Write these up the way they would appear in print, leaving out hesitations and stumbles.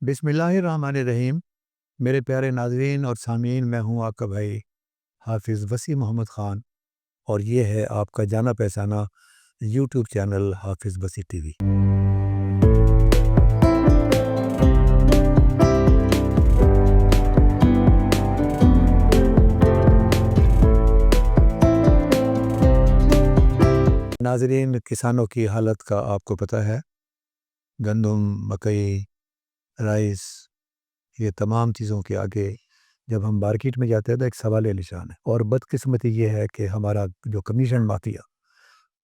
बिस्मिल्लाहिर्रहमानिर्रहीम। मेरे प्यारे नाज़रीन और सामीन, मैं हूँ आपका भाई हाफ़िज़ वसी मोहम्मद ख़ान और ये है आपका जाना पहचाना यूट्यूब चैनल हाफ़िज़ वसी टीवी। नाज़रीन, किसानों की हालत का आपको पता है। गंदम, मकई, राइस, ये तमाम चीज़ों के आगे जब हम मार्केट में जाते हैं तो एक सवाल निशान है। और बदकिस्मती ये है कि हमारा जो कमीशन माफिया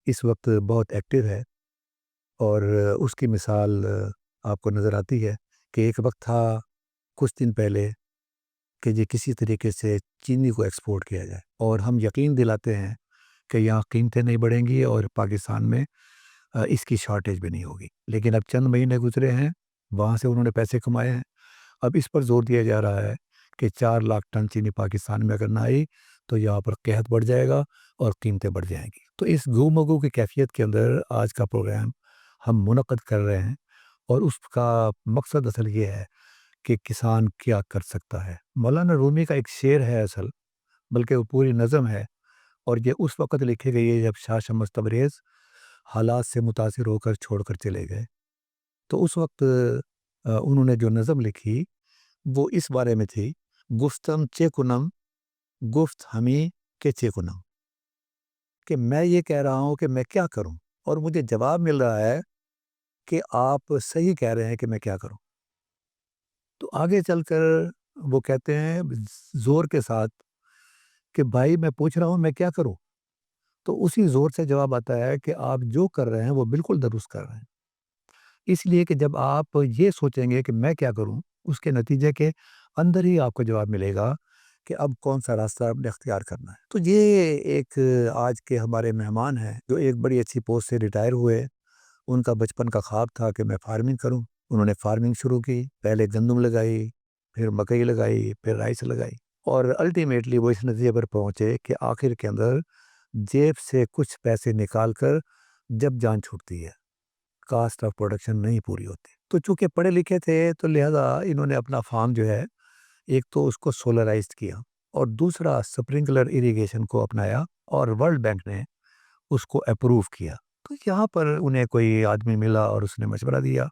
इस वक्त बहुत एक्टिव है और उसकी मिसाल आपको नज़र आती है कि एक वक्त था कुछ दिन पहले कि ये किसी तरीके से चीनी को एक्सपोर्ट किया जाए और हम यकीन दिलाते हैं कि यहाँ कीमतें नहीं बढ़ेंगी और पाकिस्तान में इसकी शॉर्टेज भी नहीं होगी। लेकिन अब चंद महीने गुजरे हैं, वहाँ से उन्होंने पैसे कमाए हैं। अब इस पर जोर दिया जा रहा है कि 4 लाख टन चीनी पाकिस्तान में अगर ना आई तो यहाँ पर कहत बढ़ जाएगा और कीमतें बढ़ जाएंगी। तो इस गुमगू की कैफियत के अंदर आज का प्रोग्राम हम मुनक़्क़िद कर रहे हैं और उसका मकसद असल ये है कि किसान क्या कर सकता है। मौलाना रूमी का एक शेर है असल, बल्कि वो पूरी नज़म है और ये उस वक़्त लिखी गई है जब शाह शमस तबरेज़ हालात से मुतासिर होकर छोड़कर चले गए। तो उस वक़्त उन्होंने जो नज़म लिखी वो इस बारे में थी, गुफ्तम चेकुनम गुफ्त हमी के चेकुनम, कि मैं ये कह रहा हूँ कि मैं क्या करूँ और मुझे जवाब मिल रहा है कि आप सही कह रहे हैं कि मैं क्या करूँ। तो आगे चलकर वो कहते हैं ज़ोर के साथ कि भाई मैं पूछ रहा हूँ मैं क्या करूँ? तो उसी ज़ोर से जवाब आता है कि आप जो कर रहे हैं वो बिल्कुल दुरुस्त कर रहे हैं। इसलिए कि जब आप ये सोचेंगे कि मैं क्या करूँ, उसके नतीजे के अंदर ही आपको जवाब मिलेगा कि अब कौन-सा रास्ता आपने इख्तियार करना है। तो ये एक आज के हमारे मेहमान हैं, जो एक बड़ी अच्छी पोस्ट से रिटायर हुए। उनका बचपन का ख्वाब था कि मैं फार्मिंग करूँ। उन्होंने फार्मिंग शुरू की, पहले गंदम लगाई, फिर मकई लगाई, फिर राइस लगाई और अल्टीमेटली वो इस नतीजे पर पहुँचे कि आखिर के अंदर जेब से कुछ पैसे निकाल कर जब जान छूटती है, कास्ट ऑफ प्रोडक्शन नहीं पूरी होती। तो चूँकि पढ़े लिखे थे तो लिहाज़ा इन्होंने अपना फार्म जो है, एक तो उसको सोलराइज़्ड किया और दूसरा स्प्रिंकलर इरिगेशन को अपनाया और वर्ल्ड बैंक ने उसको अप्रूव किया। तो यहाँ पर उन्हें कोई आदमी मिला और उसने मशवरा दिया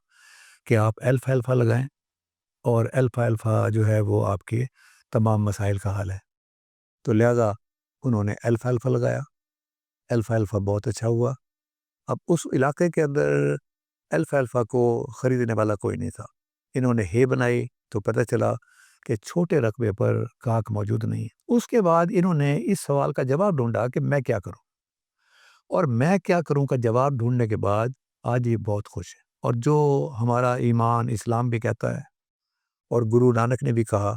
कि आप अल्फ़ाल्फ़ा लगाएँ और अल्फ़ाल्फ़ा जो है वो आपके तमाम मसाइल का हल है। तो लिहाज़ा उन्होंने अल्फ़ाल्फ़ा लगाया, अल्फ़ाल्फ़ा बहुत अच्छा हुआ। अब उस इलाके के अंदर अल्फ़ाल्फ़ा को ख़रीदने वाला कोई नहीं था। इन्होंने हे बनाई तो पता चला कि छोटे रकबे पर ग्राहक मौजूद नहीं है। उसके बाद इन्होंने इस सवाल का जवाब ढूँढा कि मैं क्या करूँ? और मैं क्या करूँ का जवाब ढूँढने के बाद आज ये बहुत खुश है। और जो हमारा ईमान इस्लाम भी कहता है और गुरु नानक ने भी कहा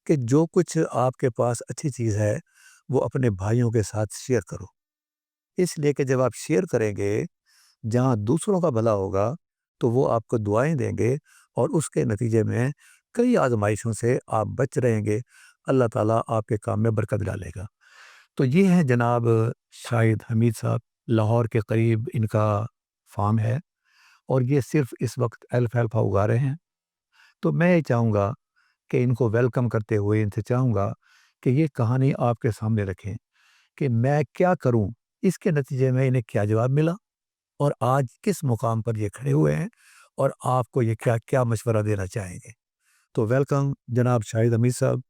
कि जो कुछ आपके पास अच्छी चीज़ है, वो अपने भाइयों के साथ शेयर करो। इसलिए कि जब आप शेयर करेंगे, जहाँ दूसरों का भला होगा, तो वो आपको दुआएँ देंगे और उसके नतीजे में कई आज़माइशों से आप बच रहेंगे। अल्लाह ताला आपके काम में बरकत डालेगा। तो ये हैं जनाब शाहिद हमीद साहब, लाहौर के करीब इनका फार्म है और ये सिर्फ़ इस वक़्त अल्फ़ाल्फ़ा उगा रहे हैं। तो मैं ये चाहूँगा कि इनको वेलकम करते हुए इनसे चाहूँगा कि ये कहानी आपके सामने रखें कि मैं क्या करूँ? इसके नतीजे में इन्हें क्या जवाब मिला और आज किस मुकाम पर ये खड़े हुए हैं और आपको ये क्या-क्या मशवरा देना चाहेंगे? तो वेलकम जनाब शाहिद हमीद साहब,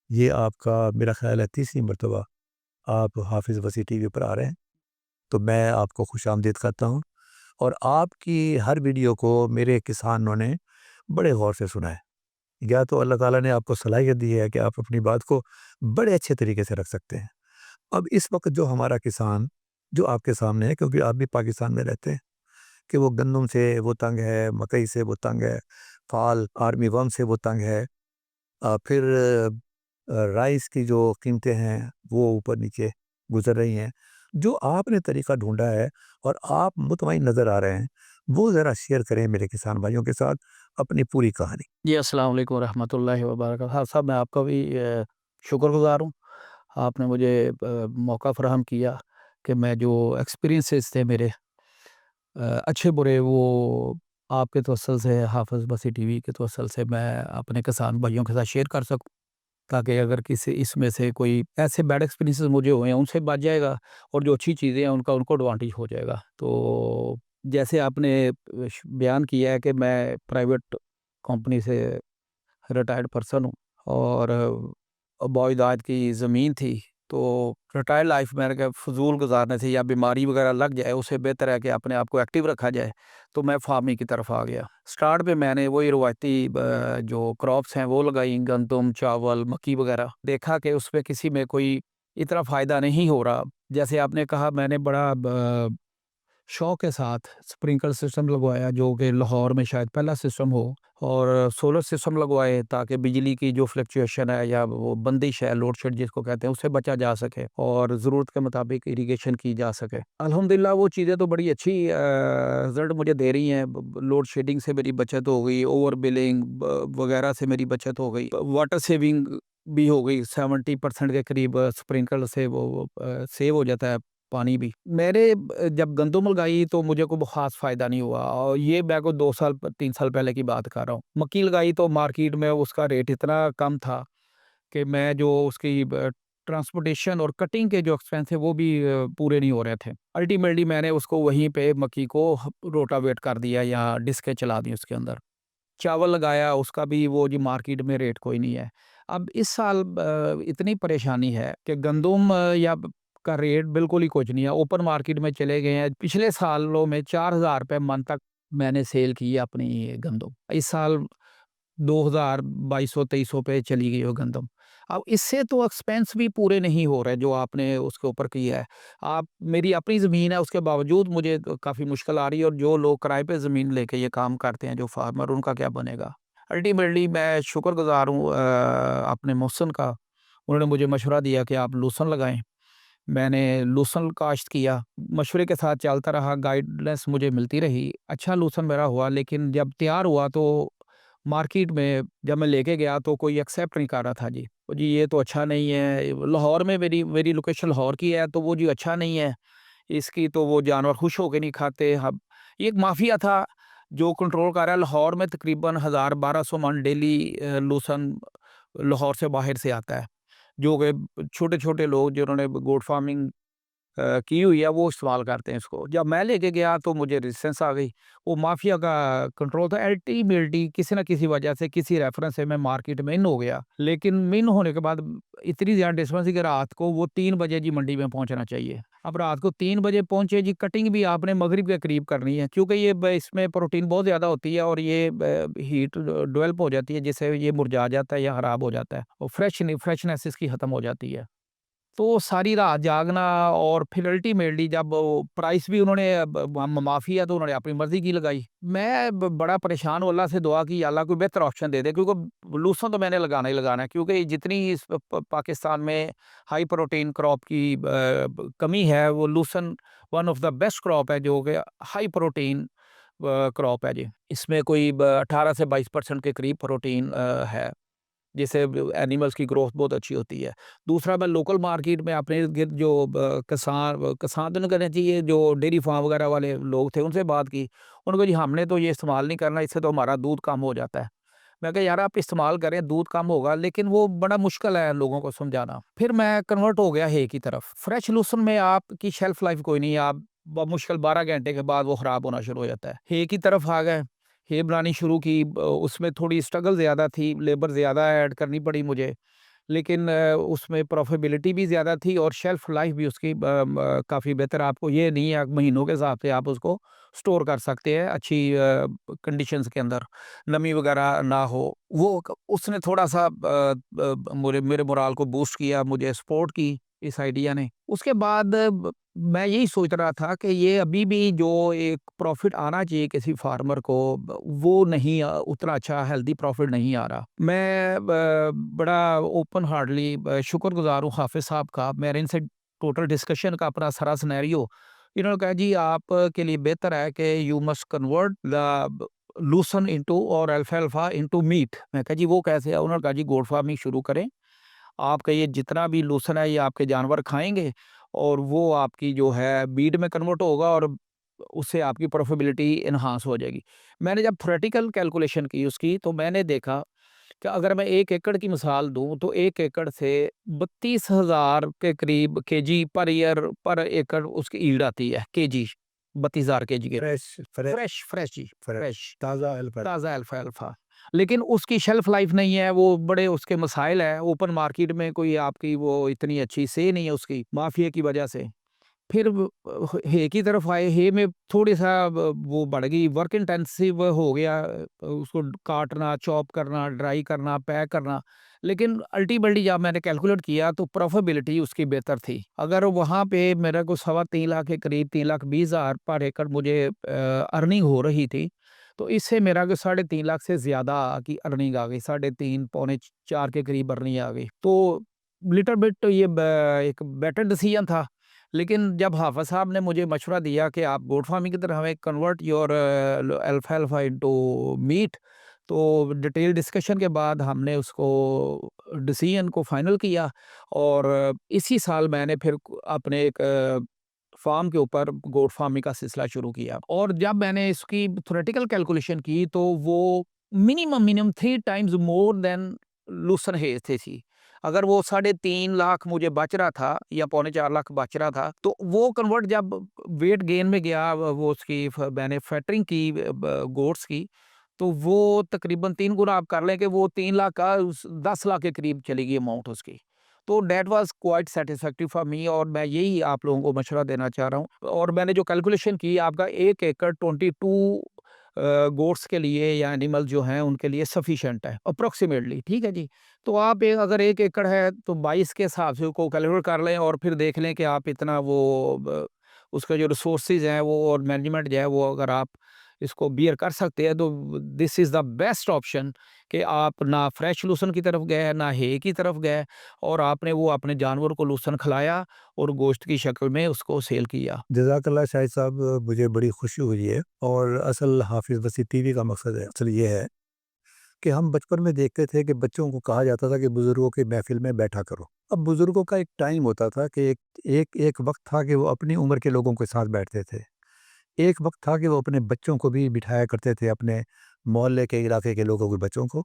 ये आपका मेरा ख़्याल है तीसरी मर्तबा आप हाफ़िज़ वसी टीवी पर आ रहे हैं। तो मैं आपको खुशामदीद कहता हूँ और आपकी हर वीडियो को मेरे किसानों ने बड़े गौर से सुना है। या तो अल्लाह ताला ने आपको सलाहियत दी है कि आप अपनी बात को बड़े अच्छे तरीके से रख सकते हैं। अब इस वक़्त जो हमारा किसान जो आपके सामने है, क्योंकि आप भी पाकिस्तान में रहते हैं, कि वो गंदम से वो तंग है, मकई से वो तंग है, फ़ाल आर्मी वर्म से वो तंग है। फिर राइस की जो कीमतें हैं वो ऊपर-नीचे गुज़र रही हैं। जो आपने तरीक़ा ढूँढा है और आप मुतमईन नज़र आ रहे हैं, वो ज़रा शेयर करें मेरे किसान भाइयों के साथ अपनी पूरी कहानी। जी, अस्सलाम वालेकुम रहमतुल्लाहि व बरकातहू। हाँ साहब, मैं आपका भी शुक्रगुज़ार हूँ। आपने मुझे मौका फ़राहम किया कि मैं जो एक्सपीरियंसेस थे मेरे अच्छे बुरे वो आपके तवस्सुल से, हाफ़िज़ बसी टीवी के तवस्सुल से मैं अपने किसान भाइयों के साथ शेयर कर सकूँ, ताकि अगर किसी इसमें से कोई ऐसे बैड एक्सपीरियंसेस मुझे हुए हैं, उनसे बच जाएगा और जो अच्छी चीज़ें हैं, उनका उनको एडवांटेज हो जाएगा। तो जैसे आपने बयान किया है कि मैं प्राइवेट कंपनी से रिटायर्ड पर्सन हूँ और बौ-इजाद की ज़मीन थी, तो रिटायर्ड लाइफ़ मैंने कहा फ़ुज़ूल गुज़ारने से या बीमारी वगैरह लग जाए, उससे बेहतर है कि अपने आप को एक्टिव रखा जाए, तो मैं फ़ार्मिंग की तरफ आ गया। स्टार्ट में मैंने वही रवायती जो क्रॉप्स हैं वो लगाई, गंदम, चावल, मक्की वगैरह। देखा कि उसमें किसी में कोई इतना फ़ायदा नहीं हो रहा। जैसे आपने कहा, मैंने बड़ा शौक के साथ स्प्रिंकलर सिस्टम लगवाया, जो कि लाहौर में शायद पहला सिस्टम हो, और सोलर सिस्टम लगवाए ताकि बिजली की जो फ्लक्चुएशन है या वो बंदिश है, लोड शेड जिसको कहते हैं, उससे बचा जा सके और ज़रूरत के मुताबिक इरिगेशन की जा सके। अल्हम्दुलिल्लाह वो चीज़ें तो बड़ी अच्छी रिज़ल्ट मुझे दे रही हैं। लोड शेडिंग से मेरी बचत हो गई, ओवर बिलिंग वगैरह से मेरी बचत हो गई, वाटर सेविंग भी हो गई। 70% के करीब स्प्रिंकलर से वो सेव हो जाता है पानी भी। मेरे जब गंदम लगाई तो मुझे कोई ख़ास फ़ायदा नहीं हुआ, और ये मैं को 2 साल 3 साल पहले की बात कर रहा हूँ। मक्की लगाई तो मार्केट में उसका रेट इतना कम था कि मैं जो उसकी ट्रांसपोर्टेशन और कटिंग के जो एक्सपेंस थे वो भी पूरे नहीं हो रहे थे। अल्टीमेटली मैंने उसको वहीं पे मक्की को रोटावेट कर दिया या डिस्कें चला दी उसके अंदर। चावल लगाया, उसका भी वो जी मार्केट में रेट कोई नहीं है। अब इस साल इतनी परेशानी है कि गंदम का रेट बिल्कुल ही कुछ नहीं है, ओपन मार्केट में चले गए हैं। पिछले सालों में ₹4000 मन तक मैंने सेल की है अपनी गंदम। इस साल 2000, 2200-2300 पे चली गई वो गंदम। अब इससे तो एक्सपेंस भी पूरे नहीं हो रहे जो आपने उसके ऊपर किया है। आप मेरी अपनी ज़मीन है, उसके बावजूद मुझे काफ़ी मुश्किल आ रही है, और जो लोग किराए पे ज़मीन लेके ये काम करते हैं, जो फार्मर, उनका क्या बनेगा? अल्टीमेटली मैं शुक्रगुज़ार हूँ अपने मोहसिन का। उन्होंने मुझे मशवरा दिया कि आप लहसुन लगाएँ। मैंने लहसुन काश्त किया, मशवरे के साथ चलता रहा, गाइडेंस मुझे मिलती रही। अच्छा लहसुन मेरा हुआ, लेकिन जब तैयार हुआ तो मार्केट में जब मैं लेके गया तो कोई एक्सेप्ट नहीं कर रहा था जी। वो जी ये तो अच्छा नहीं है, लाहौर में मेरी मेरी लोकेशन लाहौर की है, तो वो जी अच्छा नहीं है, इसकी तो वो जानवर खुश होके नहीं खाते। अब ये एक माफिया था जो कंट्रोल कर रहा है। लाहौर में तकरीबन 1000-1200 मन डेली लहसुन लाहौर से बाहर से आता है, जो कि छोटे-छोटे लोग जिन्होंने गोट फार्मिंग की हुई है वो इस्तेमाल करते हैं इसको। जब मैं लेके गया तो मुझे रेजिस्टेंस आ गई। वो माफिया का कंट्रोल था। अल्टीमेटली किसी न किसी वजह से, किसी रेफरेंस से मैं मार्केट में इन हो गया। लेकिन इन होने के बाद इतनी ज़्यादा डिस्टेंस थी कि रात को वो 3 बजे जी मंडी में पहुँचना चाहिए। अब रात को 3 बजे पहुँचे जी, कटिंग भी आपने मगरिब के करीब करनी है, क्योंकि ये इसमें प्रोटीन बहुत ज़्यादा होती है और ये हीट डेवलप हो जाती है, जिससे ये मुरझा जाता है या खराब हो जाता है और फ्रेशनेस इसकी खत्म हो जाती है। तो सारी रात जागना, और फिर अल्टीमेटली जब वो प्राइस भी उन्होंने माफ़ी है तो उन्होंने अपनी मर्ज़ी की लगाई। मैं बड़ा परेशान हूँ, अल्लाह से दुआ की, अल्लाह कोई बेहतर ऑप्शन दे दे, क्योंकि लहसुन तो मैंने लगाना ही लगाना है, क्योंकि जितनी इस पाकिस्तान में हाई प्रोटीन क्रॉप की कमी है, वो लहसुन one of the best crop है, जो कि हाई प्रोटीन क्रॉप है जी। इसमें कोई 18 से 22% के करीब प्रोटीन है, जिससे एनिमल्स की ग्रोथ बहुत अच्छी होती है। दूसरा, मैं लोकल मार्केट में अपने इर्द-गिर्द जो किसान तो नहीं कहना चाहिए, जो डेयरी फार्म वगैरह वाले लोग थे, उनसे बात की। उन्होंने कहा जी हमने तो ये इस्तेमाल नहीं करना, इससे तो हमारा दूध कम हो जाता है। मैं कहा यार आप इस्तेमाल करें, दूध कम होगा, लेकिन वो बड़ा मुश्किल है लोगों को समझाना। फिर मैं कन्वर्ट हो गया हे की तरफ। फ्रेश लहसुन में आपकी शेल्फ लाइफ कोई नहीं है, आप मुश्किल 12 घंटे के बाद वो खराब होना शुरू हो जाता है। हे की तरफ आ गए, हे बनानी शुरू की। उसमें थोड़ी स्ट्रगल ज़्यादा थी, लेबर ज़्यादा ऐड करनी पड़ी मुझे, लेकिन उसमें प्रॉफ़िटेबिलिटी भी ज़्यादा थी और शेल्फ लाइफ़ भी उसकी काफ़ी बेहतर। आपको ये नहीं है महीनों के हिसाब से आप उसको स्टोर कर सकते हैं अच्छी कंडीशंस के अंदर, नमी वगैरह ना हो। वो उसने थोड़ा-सा मेरे मोराल को बूस्ट किया, मुझे सपोर्ट की इस आइडिया ने। उसके बाद मैं यही सोच रहा था कि ये अभी भी जो एक प्रॉफ़िट आना चाहिए किसी फार्मर को, वो नहीं उतना अच्छा हेल्दी प्रॉफ़िट नहीं आ रहा। मैं बड़ा ओपन हार्टली शुक्रगुज़ार हूँ हाफ़िज़ साहब का। मैंने इनसे टोटल डिस्कशन का अपना सारा सिनेरियो, इन्होंने कहा जी आप के लिए बेहतर है कि you must convert the lucerne into और अल्फाल्फा इंटू मीट। मैं कहा जी वो कैसे है? उन्होंने कहा जी गोट फार्मिंग शुरू करें। आपका ये जितना भी लूसन है ये आपके जानवर खाएँगे, और वो आपकी जो है मीट में कन्वर्ट होगा, और उससे आपकी प्रॉफिटेबिलिटी एनहांस हो जाएगी। मैंने जब थ्योरेटिकल कैलकुलेशन की उसकी, तो मैंने देखा कि अगर मैं 1 एकड़ की मिसाल दूँ, तो 1 एकड़ से 32,000 के करीब केजी पर ईयर पर एकड़ उसकी यील्ड आती है, केजी 32,000 केजी के। फ्रेश फ्रे फ्रेश जी, फ्रे फ्रेश, ताज़ा अल्फा। ताज़ा अल्फ़ा-अल्फ़ा। लेकिन उसकी शेल्फ लाइफ़ नहीं है, वो बड़े उसके मसाइल हैं, ओपन मार्केट में कोई आपकी वो इतनी अच्छी से नहीं है उसकी, माफ़िया की वजह से। फिर हे की तरफ आए, हे में थोड़ी-सा वो बढ़ गई, वर्क इंटेंसिव हो गया, उसको काटना, चॉप करना, ड्राई करना, पैक करना। लेकिन अल्टीमेटली जब मैंने कैलकुलेट किया, तो प्रॉफिटेबिलिटी उसकी बेहतर थी। अगर वहाँ पे मेरे को सवा 3 लाख के करीब 3,20,000 पर एकड़ मुझे अर्निंग हो रही थी, तो इससे मेरा को साढ़े 3 लाख से ज़्यादा की अर्निंग आ गई, साढ़े 3 पौने 4 के करीब अर्निंग आ गई। तो लिटिल बिट ये एक बेटर डिसीजन था। लेकिन जब हाफ़िज़ साहब ने मुझे मशवरा दिया कि आप गोट फार्मिंग की तरफ हमें कन्वर्ट योर अल्फ़ा-अल्फ़ा इनटू मीट, तो डिटेल डिस्कशन के बाद हमने उसको डिसीजन को फाइनल किया, और इसी साल मैंने फिर अपने एक फार्म के ऊपर गोट फार्मिंग का सिलसिला शुरू किया। और जब मैंने इसकी थ्योरेटिकल कैलकुलेशन की, तो वो minimum 3 times more than lucerne has थी। अगर वो साढ़े 3 लाख मुझे बच रहा था या पौने 4 लाख बच रहा था, तो वो कन्वर्ट जब वेट गेन में गया, वो उसकी मैंने फैक्टरिंग की गोट्स की, तो वो तकरीबन 3 गुना आप कर लें कि वो 3 लाख का 10 लाख के करीब चली गई अमाउंट उसकी। तो that was quite satisfactory for me, और मैं यही आप लोगों को मशवरा देना चाह रहा हूँ। और मैंने जो कैलकुलेशन की, आपका 1 एकड़ 22 गोट्स के लिए या एनिमल जो हैं उनके लिए सफिशिएंट है अप्रॉक्सिमेटली, ठीक है जी। तो आप अगर 1 एकड़ है, तो 22 के हिसाब से उसको कैलकुलेट कर लें, और फिर देख लें कि आप इतना वो उसका जो रिसोर्सेज हैं वो और मैनेजमेंट जो है वो अगर आप इसको बियर कर सकते हैं, तो this is the best option कि आप ना फ्रेश लूसन की तरफ गए, ना हे की तरफ गए, और आपने वो अपने जानवर को लूसन खिलाया और गोश्त की शक्ल में उसको सेल किया। जज़ाकल्लाह शाहिद साहब, मुझे बड़ी खुशी हुई है। और असल हाफ़िज़ वसी टीवी का मकसद है असल ये है कि हम बचपन में देखते थे कि बच्चों को कहा जाता था कि बुज़ुर्गों की महफ़िल में बैठा करो। अब बुज़ुर्गों का एक टाइम होता था कि एक एक एक वक़्त था कि वो अपनी उम्र के लोगों के साथ बैठते थे। एक वक़्त था कि वो अपने बच्चों को भी बिठाया करते थे, अपने मोहल्ले के, इलाके के लोगों के बच्चों को।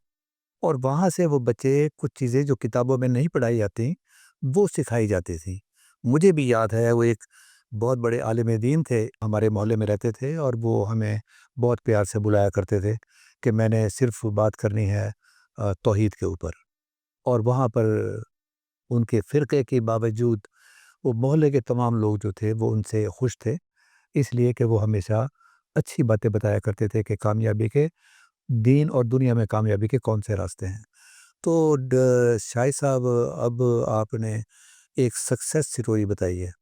और वहाँ से वो बच्चे कुछ चीज़ें जो किताबों में नहीं पढ़ाई जाती, वो सिखाई जाती थी। मुझे भी याद है, वो एक बहुत बड़े आलिम दीन थे, हमारे मोहल्ले में रहते थे, और वो हमें बहुत प्यार से बुलाया करते थे कि मैंने सिर्फ़ बात करनी है तौहीद के ऊपर। और वहाँ पर उनके फ़िरक़े के बावजूद वो मोहल्ले के तमाम लोग जो थे वो उनसे खुश थे, इसलिए कि वो हमेशा अच्छी बातें बताया करते थे कि कामयाबी के, दीन और दुनिया में कामयाबी के कौन से रास्ते हैं। तो शाहिद साहब, अब आपने एक सक्सेस स्टोरी बताई है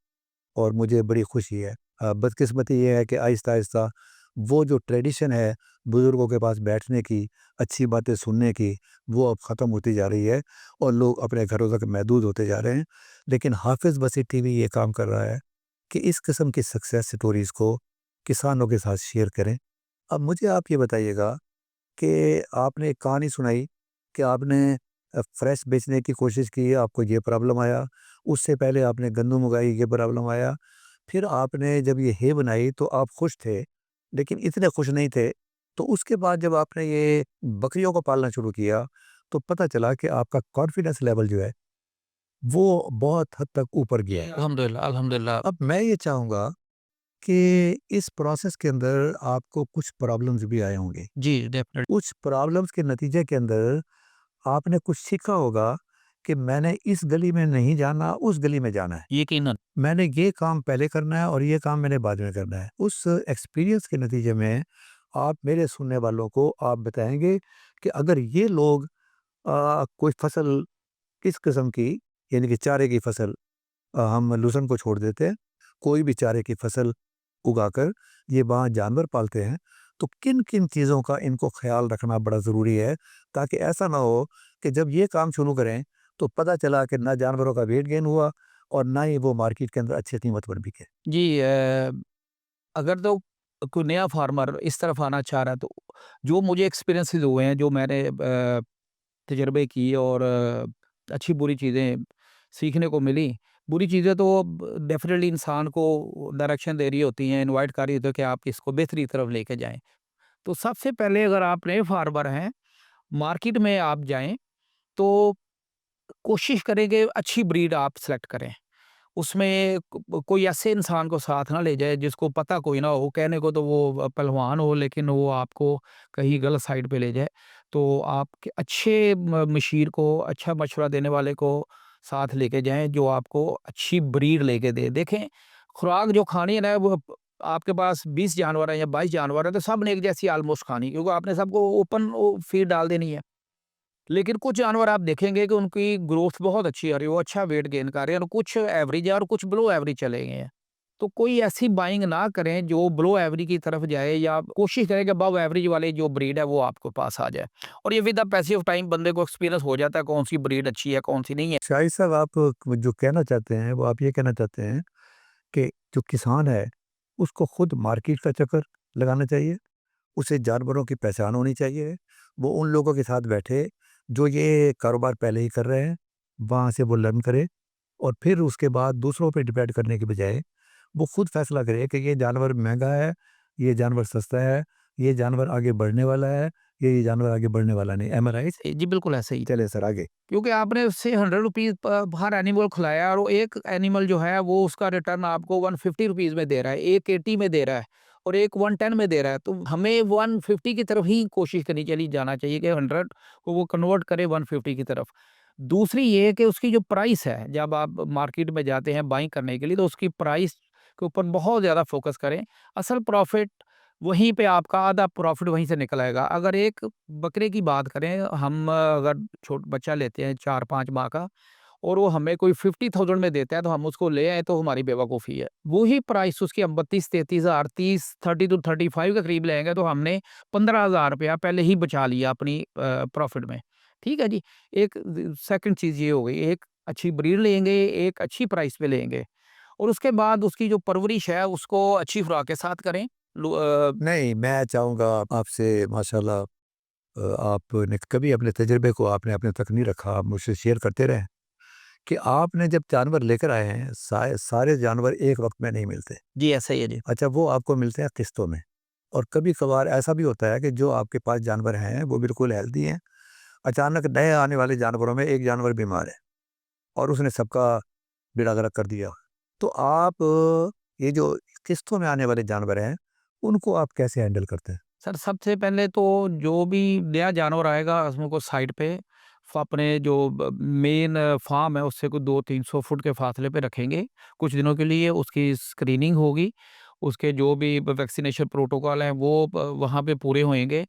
और मुझे बड़ी खुशी है। बदकिस्मती ये है कि आहिस्ता आहिस्ता वो जो ट्रेडिशन है बुज़ुर्गों के पास बैठने की, अच्छी बातें सुनने की, वो अब ख़त्म होती जा रही है और लोग अपने घरों तक महदूद होते जा रहे हैं। लेकिन हाफिज़ बसी टीवी ये काम कर रहा है कि इस किस्म की सक्सेस स्टोरीज़ को किसानों के साथ शेयर करें। अब मुझे आप ये बताइएगा कि आपने एक कहानी सुनाई कि आपने फ्रेश बेचने की कोशिश की, आपको ये प्रॉब्लम आया, उससे पहले आपने गंदम उगाई, ये प्रॉब्लम आया, फिर आपने जब ये हे बनाई तो आप खुश थे, लेकिन इतने खुश नहीं थे। तो उसके बाद जब आपने ये बकरियों को पालना शुरू किया, तो पता चला कि आपका कॉन्फिडेंस लेवल जो है, वो बहुत हद तक ऊपर गया। अल्हम्दुलिल्लाह, अल्हम्दुलिल्लाह। अब मैं ये चाहूँगा कि इस प्रोसेस के अंदर आपको कुछ प्रॉब्लम्स भी आए होंगे। जी, डेफ़िनेट उस प्रॉब्लम्स के नतीजे के अंदर आपने कुछ सीखा होगा कि मैंने इस गली में नहीं जाना, उस गली में जाना है। यकीनन। मैंने ये काम पहले करना है और ये काम मैंने बाद में करना है। उस एक्सपीरियंस के नतीजे में आप मेरे सुनने वालों को आप बताएँगे कि अगर ये लोग कोई फसल किस किस्म की, यानी कि चारे की फसल, हम लहसुन को छोड़ देते हैं, कोई भी चारे की फसल उगाकर ये वहाँ जानवर पालते हैं, तो किन-किन चीज़ों का इनको ख़्याल रखना बड़ा ज़रूरी है, ताकि ऐसा ना हो कि जब ये काम शुरू करें, तो पता चला कि ना जानवरों का वेट गेन हुआ और ना ही वो मार्केट के अंदर अच्छी कीमत पर बिके। जी, अगर तो कोई नया फार्मर इस तरफ आना चाह रहा है, तो जो मुझे एक्सपीरियंसेस हुए हैं, जो मैंने तजुर्बे किए और अच्छी बुरी चीज़ें सीखने को मिली, बुरी चीज़ें तो डेफ़िनेटली इंसान को डायरेक्शन दे रही होती हैं, इनवाइट कर रही होती है कि आप इसको बेहतरी की तरफ लेके जाएँ। तो सबसे पहले अगर आप नए फार्मर हैं, मार्केट में आप जाएँ, तो कोशिश करें कि अच्छी ब्रीड आप सेलेक्ट करें। उसमें कोई ऐसे इंसान को साथ ना ले जाए जिसको पता कोई ना हो, कहने को तो वो पहलवान हो लेकिन वो आपको कहीं गलत साइड पे ले जाए। तो आप के अच्छे मशीर को, अच्छा मशवरा देने वाले को साथ लेके जाएँ जो आपको अच्छी ब्रीड लेके दे। देखें, खुराक जो खानी है ना वो आपके पास 20 जानवर हैं या 22 जानवर हैं तो सब ने एक जैसी ऑलमोस्ट खानी, क्योंकि आपने सबको ओपन फीड डाल देनी है। लेकिन कुछ जानवर आप देखेंगे कि उनकी ग्रोथ बहुत अच्छी आ रही है, वो अच्छा वेट गेन कर रहे हैं, और कुछ एवरेज है और कुछ बिलो एवरेज चले गए हैं। तो कोई ऐसी बाइंग ना करें जो बिलो एवरेज की तरफ जाए, या कोशिश करें कि अबव एवरेज वाली जो ब्रीड है वो आपके पास आ जाए। और ये with the passage of time बंदे को एक्सपीरियंस हो जाता है कौन सी ब्रीड अच्छी है, कौन सी नहीं है। शाहिद साहब, आप जो कहना चाहते हैं वो आप ये कहना चाहते हैं कि जो किसान है उसको खुद मार्केट का चक्कर लगाना चाहिए, उसे जानवरों की पहचान होनी चाहिए, वो उन लोगों के साथ बैठे जो ये कारोबार पहले ही कर रहे हैं, वहाँ से वो लर्न करे, और फिर उसके बाद दूसरों पे डिपेंड करने के बजाय वो खुद फैसला करे कि ये जानवर महंगा है, ये जानवर सस्ता है, ये जानवर आगे बढ़ने वाला है, ये जानवर आगे बढ़ने वाला नहीं। एम आई राइट? जी, बिल्कुल ऐसे ही। चले सर आगे। क्योंकि आपने उससे ₹100 हर एनिमल खिलाया और वो एक एनिमल जो है वो उसका रिटर्न आपको ₹150 में दे रहा है, एक 80 में दे रहा है और एक 110 में दे रहा है। तो हमें 150 की तरफ ही कोशिश करनी चली जाना चाहिए कि 100 को वो कन्वर्ट करे 150 की तरफ। दूसरी ये है कि उसकी जो प्राइस है, जब आप मार्केट में जाते हैं बाइंग करने के लिए, तो उसकी प्राइस के ऊपर बहुत ज़्यादा फ़ोकस करें। असल प्रॉफ़िट वहीं पे आपका आधा प्रॉफ़िट वहीं से निकल आएगा। अगर एक बकरे की बात करें, हम अगर छोटा बच्चा लेते हैं 4-5 माह का और वो हमें कोई 50,000 में देता है, तो हम उसको ले आएँ तो हमारी बेवकूफ़ी है। वही प्राइस उसकी हम 32-33,000 30 टू 35 के करीब लेंगे तो हमने ₹15,000 पहले ही बचा लिया अपनी प्रॉफ़िट में। ठीक है जी? एक सेकंड चीज़ ये हो गई, एक अच्छी ब्रीड लेंगे, एक अच्छी प्राइस पे लेंगे और उसके बाद उसकी जो परवरिश है उसको अच्छी खुराक के साथ करें। नहीं, मैं चाहूँगा आपसे माशाल्लाह, आपने कभी अपने तजुर्बे को आपने अपने तक नहीं रखा, आप मुझसे शेयर करते रहें कि आपने जब जानवर लेकर आए हैं, सारे जानवर एक वक़्त में नहीं मिलते। जी, ऐसा ही है जी। अच्छा, वो आपको मिलते हैं किस्तों में, और कभी-कभार ऐसा भी होता है कि जो आपके पास जानवर हैं, वो बिल्कुल हेल्दी हैं, अचानक नए आने वाले जानवरों में एक जानवर बीमार है और उसने सबका बेड़ा गर्क कर दिया। तो आप ये जो किस्तों में आने वाले जानवर हैं, उनको आप कैसे हैंडल करते हैं? सर, सबसे पहले तो जो भी नया जानवर आएगा उसको साइड पे अपने जो मेन फार्म है उससे कुछ 200-300 फुट के फासले पे रखेंगे कुछ दिनों के लिए। उसकी स्क्रीनिंग होगी, उसके जो भी वैक्सीनेशन प्रोटोकॉल हैं वो वहाँ पे पूरे होंगे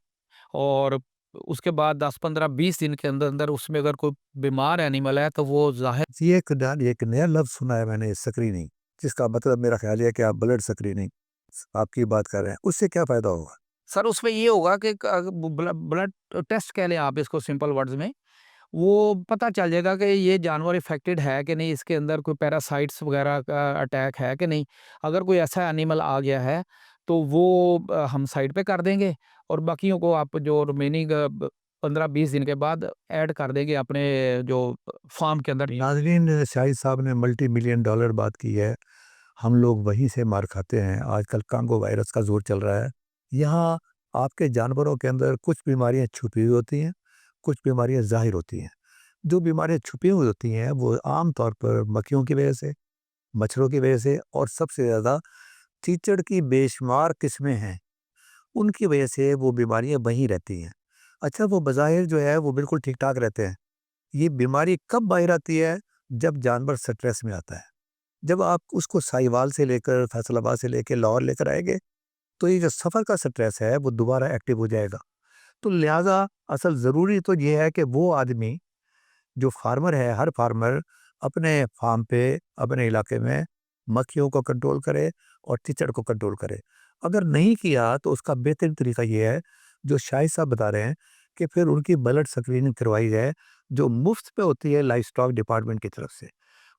और उसके बाद 10-15-20 दिन के अंदर अंदर उसमें अगर कोई बीमार एनिमल है तो वो जाहिर। जी, एक नया लफ्ज़ सुना है मैंने, स्क्रीनिंग, जिसका मतलब मेरा ख़्याल है कि आप ब्लड स्क्रीनिंग आपकी बात कर रहे हैं, उससे क्या फ़ायदा होगा? सर, उसमें ये होगा कि ब्लड टेस्ट कह लें आप इसको सिंपल वर्ड्स में, वो पता चल जाएगा कि ये जानवर इफ़ेक्टेड है कि नहीं, इसके अंदर कोई पैरासाइट्स वगैरह का अटैक है कि नहीं। अगर कोई ऐसा एनिमल आ गया है, तो वो हम साइड पे कर देंगे और बाकियों को आप जो रिमेनिंग 15-20 दिन के बाद ऐड कर देंगे अपने जो फार्म के अंदर। नाज़रीन, शाहिद साहब ने मल्टी मिलियन डॉलर बात की है, हम लोग वहीं से मार खाते हैं। आजकल कांगो वायरस का ज़ोर चल रहा है। यहाँ आपके जानवरों के अंदर कुछ बीमारियाँ छुपी हुई होती हैं, कुछ बीमारियाँ ज़ाहिर होती हैं। जो बीमारियाँ छुपी हुई होती हैं, वो आम तौर पर मक्खियों की वजह से, मच्छरों की वजह से, और सबसे ज़्यादा कीचड़ की बेशुमार किस्में हैं, उनकी वजह से वो बीमारियाँ वहीं रहती हैं। अच्छा, वो बज़ाहिर जो है वो बिल्कुल ठीक-ठाक रहते हैं। ये बीमारी कब बाहर आती है? जब जानवर स्ट्रेस में आता है। जब आप उसको साहिवाल से लेकर फैसलाबाद से लेके लाहौर लेकर आएँगे, तो ये जो सफ़र का स्ट्रेस है वो दोबारा एक्टिव हो जाएगा। तो लिहाज़ा असल ज़रूरी तो ये है कि वो आदमी, जो फार्मर है, हर फार्मर अपने फार्म पे, अपने इलाके में मक्खियों को कंट्रोल करे और कीचड़ को कंट्रोल करे। अगर नहीं किया तो उसका बेहतरीन तरीका ये है, जो शाहिद साहब बता रहे हैं, कि फिर उनकी ब्लड स्क्रीनिंग करवाई जाए, जो मुफ्त पे होती है लाइफ स्टॉक डिपार्टमेंट की तरफ से।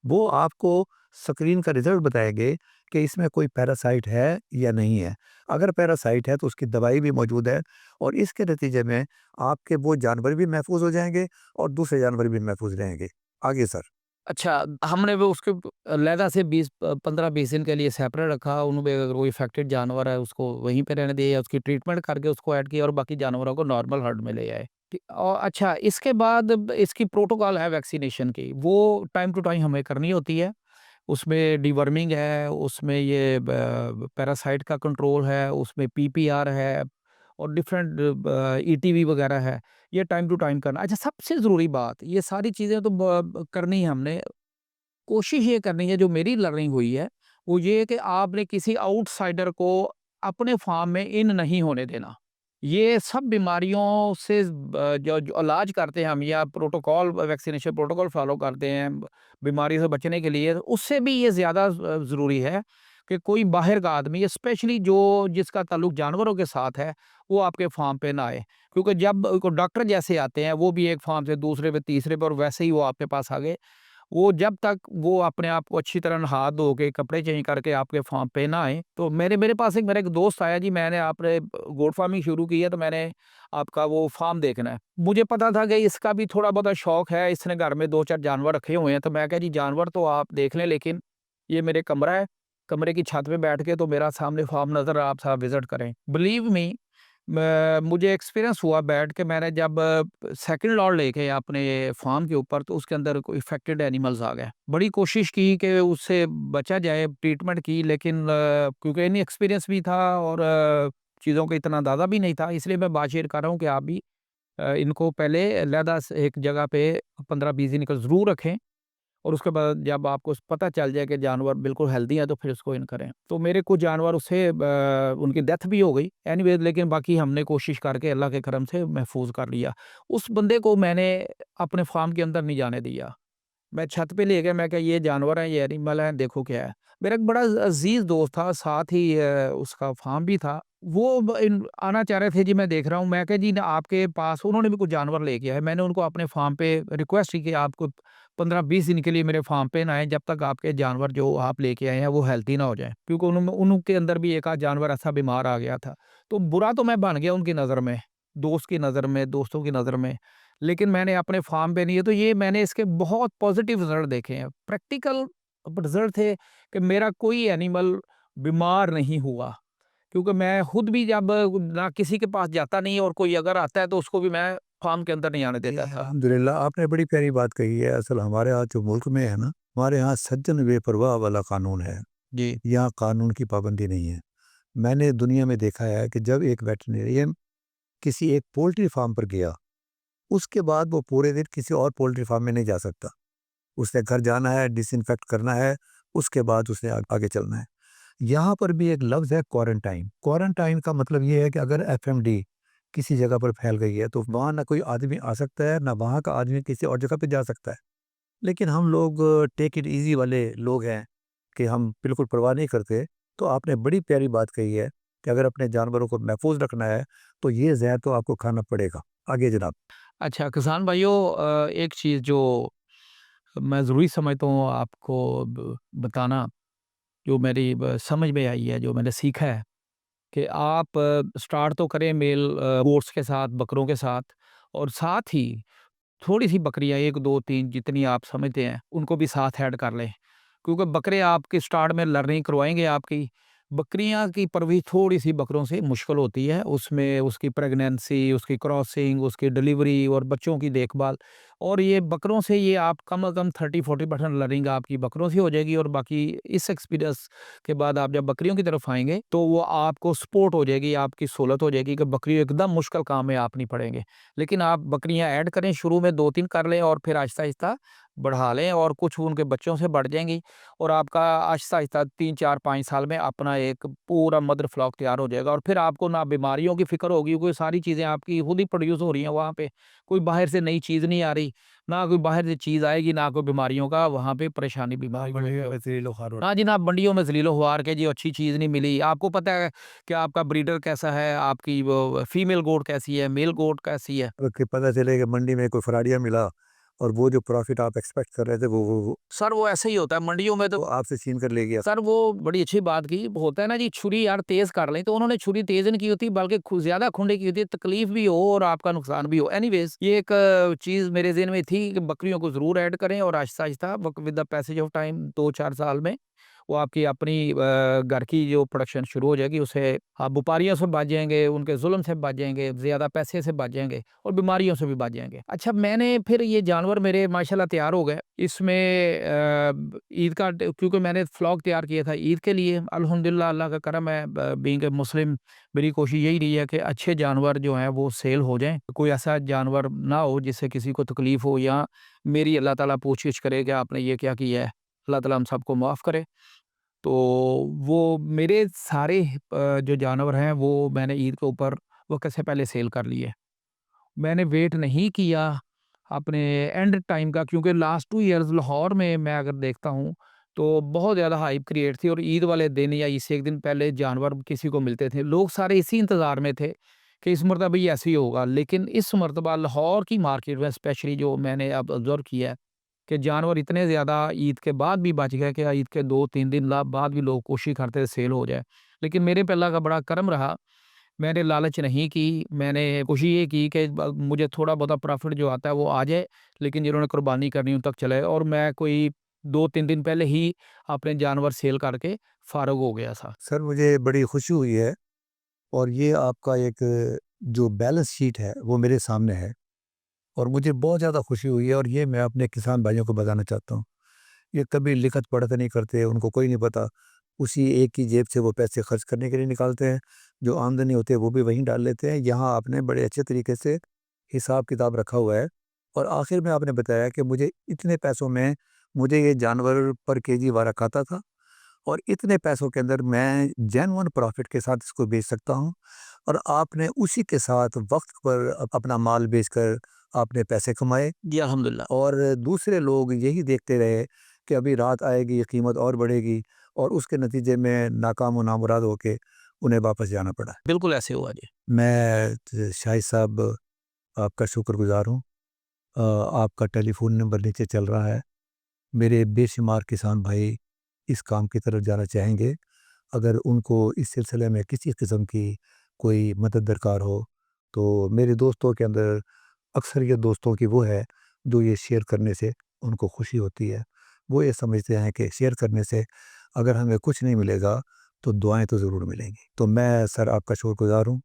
वो आपको स्क्रीन का रिज़ल्ट बताएँगे कि इसमें कोई पैरासाइट है या नहीं है। अगर पैरासाइट है तो उसकी दवाई भी मौजूद है, और इसके नतीजे में आपके वो जानवर भी महफूज़ हो जाएँगे और दूसरे जानवर भी महफूज़ रहेंगे। आगे सर। अच्छा, हमने वो उसके अलहदा से 15-20 दिन के लिए सेपरेट रखा। उनमें अगर कोई अफ़ेक्टेड जानवर है उसको वहीं पे रहने दिया या उसकी ट्रीटमेंट करके उसको ऐड किया और बाकी जानवरों को नॉर्मल हर्ड में ले आए। और अच्छा, इसके बाद इसकी प्रोटोकॉल है वैक्सीनेशन की, वो टाइम टू टाइम हमें करनी होती है। उसमें डिवर्मिंग है, उसमें ये ब पैरासाइट का कंट्रोल है, उसमें पीपीआर है और डिफरेंट ईटीवी वगैरह है। ये टाइम टू टाइम करना। अच्छा, सबसे ज़रूरी बात, ये सारी चीज़ें तो करनी है हमने। कोशिश ये करनी है, जो मेरी लर्निंग हुई है, वो ये है कि आपने किसी आउटसाइडर को अपने फार्म में इन नहीं होने देना। ये सब बीमारियों से जो इलाज करते हैं हम या प्रोटोकॉल वैक्सीनेशन प्रोटोकॉल फ़ॉलो करते हैं बीमारी से बचने के लिए, उससे भी ये ज़्यादा ज़रूरी है कि कोई बाहर का आदमी स्पेशली जो जिसका ताल्लुक जानवरों के साथ है, वो आपके फार्म पे ना आए। क्योंकि जब को डॉक्टर जैसे आते हैं, वो भी एक फार्म से दूसरे पे, तीसरे पे और वैसे ही वो आपके पास आ गए। वो जब तक वो अपने आप को अच्छी तरह नहा धो के कपड़े चेंज करके आपके फार्म पे ना आए, तो मेरे पास एक मेरा एक दोस्त आया जी, मैंने आपने गोट फार्मिंग शुरू की है तो मैंने आपका वो फार्म देखना है। मुझे पता था कि इसका भी थोड़ा बहुत शौक है, इसने घर में 2-4 जानवर रखे हुए हैं, तो मैं कहा जी जानवर तो आप देख लें, लेकिन ये मेरे कमरा है, कमरे की छत पे बैठ के तो मेरा सामने फार्म नज़र आप साहब विज़िट करें। बिलीव मी, मैं मुझे एक्सपीरियंस हुआ बैठ के, मैंने जब सेकंड लॉट लेके अपने फार्म के ऊपर, तो उसके अंदर कोई इन्फेक्टेड एनिमल्स आ गए। बड़ी कोशिश की कि उससे बचा जाए, ट्रीटमेंट की, लेकिन क्योंकि इनएक्सपीरियंस भी था और चीज़ों का इतना अंदाज़ा भी नहीं था, इसलिए मैं बात शेयर कर रहा हूँ कि आप भी इनको पहले अलहदा से एक जगह पे 15-20 दिन का ज़रूर रखें और उसके बाद जब आपको पता चल जाए कि जानवर बिल्कुल हेल्दी है, तो फिर उसको इन करें। तो मेरे कुछ जानवर उससे उनकी डेथ भी हो गई एनीवेज़, लेकिन बाकी हमने कोशिश करके अल्लाह के करम से महफ़ूज़ कर लिया। उस बंदे को मैंने अपने फ़ार्म के अंदर नहीं जाने दिया। मैं छत पे ले गया, मैं कहा ये जानवर हैं, ये एनिमल हैं, देखो क्या है। मेरा एक बड़ा अज़ीज़ दोस्त था, साथ ही उसका फ़ार्म भी था। वो आना चाह रहे थे जी, मैं देख रहा हूँ। मैं कहा जी, ना आपके पास उन्होंने भी कुछ जानवर लेके आए। मैंने उनको अपने फ़ार्म पे रिक्वेस्ट की कि आपको 15-20 दिन के लिए मेरे फ़ार्म पे ना आएँ, जब तक आपके जानवर जो आप लेके आए हैं वो हेल्दी ना हो जाएँ। क्योंकि उनके अंदर भी एक आध जानवर ऐसा बीमार आ गया था। तो बुरा तो मैं बन गया उनकी नज़र में, दोस्त की नज़र में, दोस्तों की नज़र में। लेकिन मैंने अपने फार्म पे नहीं है, तो ये मैंने इसके बहुत पॉज़िटिव रिज़ल्ट देखे हैं। प्रैक्टिकल रिज़ल्ट थे कि मेरा कोई एनिमल बीमार नहीं हुआ, क्योंकि मैं खुद भी जब ना किसी के पास जाता नहीं और कोई अगर आता है तो उसको भी मैं फार्म के अंदर नहीं आने जी, देता था। अल्हम्दुलिल्लाह आपने बड़ी प्यारी बात कही है। असल हमारे यहाँ जो मुल्क में है ना, हमारे यहाँ सज्जन बेपरवाह वाला कानून है। जी, यहाँ कानून की पाबंदी नहीं है। मैंने दुनिया में देखा है कि जब एक वेटरनेरियन किसी एक पोल्ट्री फार्म पर गया, उसके बाद वो पूरे दिन किसी और पोल्ट्री फार्म में नहीं जा सकता। उसने घर जाना है, डिसइंफेक्ट करना है, उसके बाद उसने आगे चलना है। यहाँ पर भी एक लफ्ज़ है क्वारंटाइन। क्वारंटाइन का मतलब ये है कि अगर एफएमडी किसी जगह पर फैल गई है, तो वहाँ ना कोई आदमी आ सकता है, ना वहाँ का आदमी किसी और जगह पे जा सकता है। लेकिन हम लोग टेक इट ईज़ी वाले लोग हैं कि हम बिल्कुल परवाह नहीं करते। तो आपने बड़ी प्यारी बात कही है कि अगर अपने जानवरों को महफूज़ रखना है, तो ये ज़हर तो आपको खाना पड़ेगा। आगे जनाब। अच्छा किसान भाइयों, एक चीज़ जो मैं ज़रूरी समझता हूँ आपको बताना, जो मेरी समझ में आई है, जो मैंने सीखा है कि आप स्टार्ट तो करें मेल गोट्स के साथ, बकरों के साथ, और साथ ही थोड़ी-सी बकरियाँ 1, 2, 3 जितनी आप समझते हैं, उनको भी साथ ऐड कर लें। क्योंकि बकरे आपके स्टार्ट में लर्निंग करवाएँगे आपकी। बकरियाँ की परवरिश थोड़ी-सी बकरों से मुश्किल होती है। उसमें उसकी प्रेगनेंसी, उसकी क्रॉसिंग, उसकी डिलीवरी और बच्चों की देखभाल, और ये बकरों से ये आप कम से कम 30-40% लर्निंग आपकी बकरों से हो जाएगी, और बाकी इस एक्सपीरियंस के बाद आप जब बकरियों की तरफ आएँगे, तो वो आपको सपोर्ट हो जाएगी, आपकी सहूलत हो जाएगी कि बकरी एकदम मुश्किल काम में आप नहीं पड़ेंगे। लेकिन आप बकरियाँ ऐड करें, शुरू में 2-3 कर लें और फिर आहिस्ता-आहिस्ता बढ़ा लें, और कुछ उनके बच्चों से बढ़ जाएँगी, और आपका आहिस्ता-आहिस्ता 3, 4, 5 साल में अपना एक पूरा मदर फ्लॉक तैयार हो जाएगा, और फिर आपको ना बीमारियों की फ़िक्र होगी, क्योंकि सारी चीज़ें आपकी खुद ही प्रोड्यूस हो रही हैं वहाँ पे। कोई बाहर से नई चीज़ नहीं आ रही, ना कोई बाहर से चीज़ आएगी, ना कोई बीमारियों का वहाँ पे परेशानी बीमारी हाँ जी, ना मंडियों में ज़लीलो-ख़्वार के जी अच्छी चीज़ नहीं मिली। आपको पता है कि आपका ब्रीडर कैसा है, आपकी वो फीमेल गोट कैसी है, मेल गोट कैसी है। कि पता चले कि मंडी में कोई फ्राडिया मिला, और वो जो प्रॉफिट आप एक्सपेक्ट कर रहे थे वो सर वो ऐसे ही होता है मंडियों में तो आपसे छीन कर ले गया। सर वो बड़ी अच्छी बात की होता है ना जी छुरी यार तेज कर लें तो उन्होंने छुरी तेज नहीं की होती बल्कि ज्यादा खुंडे की होती है तकलीफ भी हो और आपका नुकसान भी हो एनीवेज ये एक चीज मेरे ज़हन में थी कि बकरियों को जरूर ऐड करें और Aahista Aahista with the passage of time 2-4 साल में वो आपकी अपनी घर की जो प्रोडक्शन शुरू हो जाएगी उससे आप व्यापारियों से बच जाएंगे उनके जुल्म से बच जाएंगे ज़्यादा पैसे से बच जाएंगे और बीमारियों से भी बच जाएंगे। अच्छा मैंने फिर ये जानवर मेरे माशाल्लाह तैयार हो गए इसमें ईद का क्योंकि मैंने फ्लॉक तैयार किया था ईद के लिए अल्हम्दुलिल्लाह अल्लाह का करम है बीइंग ए मुस्लिम मेरी कोशिश यही रही है कि अच्छे जानवर जो हैं वो सेल हो जाएं कोई ऐसा जानवर ना हो जिससे किसी को तकलीफ हो या मेरी अल्लाह ताला पूछगिछ करे कि आपने ये क्या किया है अल्लाह ताला हम सबको माफ़ करे। तो वो मेरे सारे जो जानवर हैं वो मैंने ईद के ऊपर वक़्त से पहले सेल कर लिए। मैंने वेट नहीं किया अपने एंड टाइम का क्योंकि लास्ट 2 इयर्स लाहौर में मैं अगर देखता हूँ, तो बहुत ज़्यादा हाइप क्रिएट थी और ईद वाले दिन या इससे 1 दिन पहले जानवर किसी को मिलते थे। लोग सारे इसी इंतज़ार में थे कि इस मर्तबा भी ऐसे ही होगा। लेकिन इस मर्तबा लाहौर की मार्केट में स्पेशली जो मैंने अब ऑब्ज़र्व किया है कि जानवर इतने ज़्यादा ईद के बाद भी बच गए कि ईद के 2-3 दिन ला बाद भी लोग कोशिश करते थे सेल हो जाए। लेकिन मेरे पे अल्लाह का बड़ा करम रहा, मैंने लालच नहीं की, मैंने कोशिश ये की कि मुझे थोड़ा बहुत प्रॉफ़िट जो आता है वो आ जाए, लेकिन जिन्होंने कुर्बानी करनी उन तक चले और मैं कोई 2-3 दिन पहले ही अपने जानवर सेल करके फ़ारिग हो गया था। सर मुझे बड़ी खुशी हुई है और ये आपका एक जो बैलेंस शीट है वो मेरे सामने है और मुझे बहुत ज़्यादा खुशी हुई है और ये मैं अपने किसान भाइयों को बताना चाहता हूँ। ये कभी लिखत पढ़त नहीं करते, उनको कोई नहीं पता। उसी एक की जेब से वो पैसे खर्च करने के लिए निकालते हैं, जो आमदनी होती है वो भी वहीं डाल लेते हैं। यहाँ आपने बड़े अच्छे तरीके से हिसाब-किताब रखा हुआ है और आखिर में आपने बताया कि मुझे इतने पैसों में मुझे ये जानवर पर केजी वारा खाता था और इतने पैसों के अंदर मैं जेन्युइन प्रॉफ़िट के साथ इसको बेच सकता हूँ और आपने उसी के साथ वक़्त पर अपना माल बेचकर आपने पैसे कमाए जी, अल्हम्दुलिल्लाह। और दूसरे लोग यही देखते रहे कि अभी रात आएगी, ये कीमत और बढ़ेगी और उसके नतीजे में नाकाम व नामुराद होके उन्हें वापस जाना पड़ा। बिल्कुल ऐसे हुआ जी। मैं शाहिद साहब आपका शुक्रगुज़ार हूँ। आपका टेलीफ़ोन नंबर नीचे चल रहा है। मेरे बेशुमार किसान भाई इस काम की तरफ जाना चाहेंगे। अगर उनको इस सिलसिले में किसी किस्म की कोई मदद दरकार हो, तो मेरे दोस्तों के अंदर अक्सरियत दोस्तों की वो है, जो ये शेयर करने से उनको खुशी होती है। वो ये समझते हैं कि शेयर करने से अगर हमें कुछ नहीं मिलेगा, तो दुआएँ तो ज़रूर मिलेंगी। तो मैं सर आपका शुक्रगुज़ार हूँ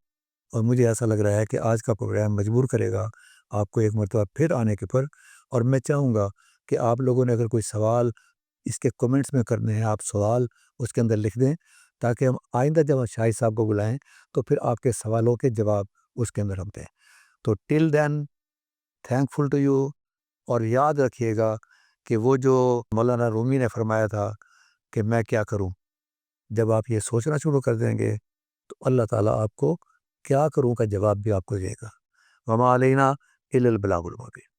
और मुझे ऐसा लग रहा है कि आज का प्रोग्राम मजबूर करेगा आपको एक मरतबा फिर आने के पर और मैं चाहूँगा कि आप लोगों ने अगर कोई सवाल इसके कमेंट्स में करने हैं, आप सवाल उसके अंदर लिख दें, ताकि हम आइंदा जब हम शाहिद साहब को बुलाएँ, तो फिर आपके सवालों के जवाब उसके अंदर हम दें। तो till then thankful to you और याद रखिएगा कि वो जो मौलाना रूमी ने फरमाया था कि मैं क्या करूं, जब आप ये सोचना शुरू कर देंगे तो अल्लाह ताला आपको क्या करूं का जवाब भी आपको देगा। वमा अलैना इल्लल बलागुल मुबीन।